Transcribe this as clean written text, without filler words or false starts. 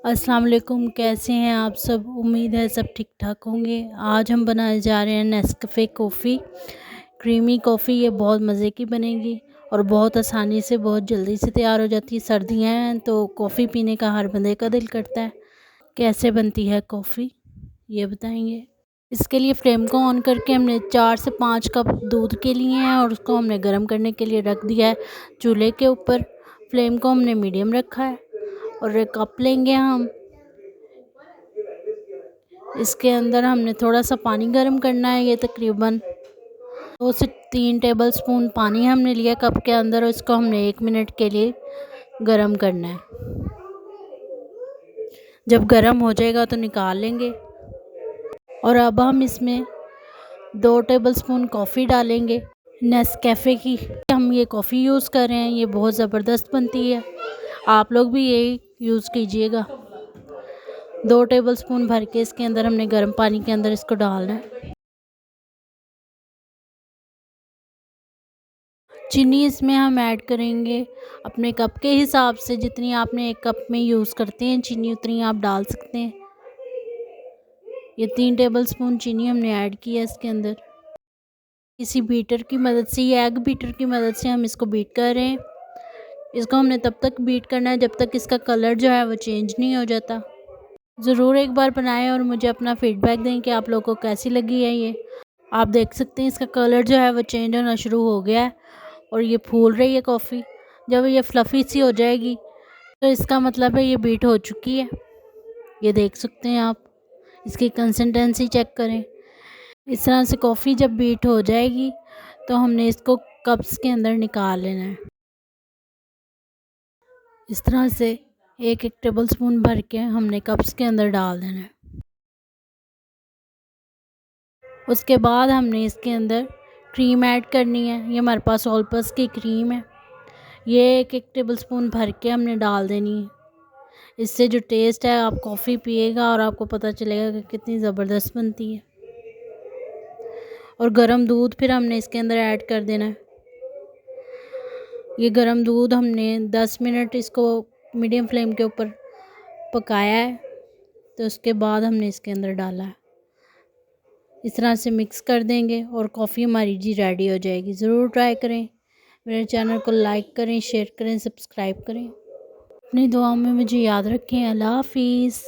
अस्सलाम वालेकुम, कैसे हैं आप सब। उम्मीद है सब ठीक ठाक होंगे। आज हम बनाने जा रहे हैं नेस्कफ़े कॉफ़ी, क्रीमी कॉफ़ी। ये बहुत मज़े की बनेगी और बहुत आसानी से बहुत जल्दी से तैयार हो जाती है। सर्दियाँ हैं तो कॉफ़ी पीने का हर बंदे का दिल करता है। कैसे बनती है कॉफ़ी ये बताएंगे। इसके लिए फ्लेम को ऑन करके हमने 4 से 5 कप दूध के लिए हैं और उसको हमने गर्म करने के लिए रख दिया है चूल्हे के ऊपर। फ्लेम को हमने मीडियम रखा है और एक कप लेंगे हम। इसके अंदर हमने थोड़ा सा पानी गर्म करना है। ये तकरीबन 2 से 3 टेबलस्पून पानी हमने लिया कप के अंदर और इसको हमने 1 मिनट के लिए गर्म करना है। जब गर्म हो जाएगा तो निकाल लेंगे। और अब हम इसमें 2 टेबलस्पून कॉफ़ी डालेंगे नेस्कैफ़े की। हम ये कॉफ़ी यूज़ कर रहे हैं, ये बहुत ज़बरदस्त बनती है। आप लोग भी यही यूज़ कीजिएगा। 2 टेबलस्पून भर के इसके अंदर हमने गर्म पानी के अंदर इसको डालना है। चीनी इसमें हम ऐड करेंगे अपने कप के हिसाब से। जितनी आपने एक कप में यूज़ करते हैं चीनी उतनी आप डाल सकते हैं। ये 3 टेबलस्पून चीनी हमने ऐड किया इसके अंदर। किसी बीटर की मदद से, ये एग बीटर की मदद से हम इसको बीट कर रहे हैं। इसको हमने तब तक बीट करना है जब तक इसका कलर जो है वो चेंज नहीं हो जाता। ज़रूर एक बार बनाएं और मुझे अपना फीडबैक दें कि आप लोगों को कैसी लगी है ये। आप देख सकते हैं इसका कलर जो है वो चेंज होना शुरू हो गया है और ये फूल रही है कॉफ़ी। जब ये फ्लफ़ी सी हो जाएगी तो इसका मतलब है ये बीट हो चुकी है। ये देख सकते हैं आप। इसकी कंसिस्टेंसी चेक करें। इस तरह से कॉफ़ी जब बीट हो जाएगी तो हमने इसको कप्स के अंदर निकाल लेना है। इस तरह से एक एक टेबलस्पून भर के हमने कप्स के अंदर डाल देना है। उसके बाद हमने इसके अंदर क्रीम ऐड करनी है। ये हमारे पास ऑल पर्पस की क्रीम है। ये एक एक टेबलस्पून भर के हमने डाल देनी है। इससे जो टेस्ट है आप कॉफ़ी पिएगा और आपको पता चलेगा कि कितनी ज़बरदस्त बनती है। और गरम दूध फिर हमने इसके अंदर ऐड कर देना है। ये गरम दूध हमने 10 मिनट इसको मीडियम फ्लेम के ऊपर पकाया है तो उसके बाद हमने इसके अंदर डाला है। इस तरह से मिक्स कर देंगे और कॉफ़ी हमारी जी रेडी हो जाएगी। ज़रूर ट्राई करें। मेरे चैनल को लाइक करें, शेयर करें, सब्सक्राइब करें। अपनी दुआओं में मुझे याद रखें। अल्लाह हाफ़िज़।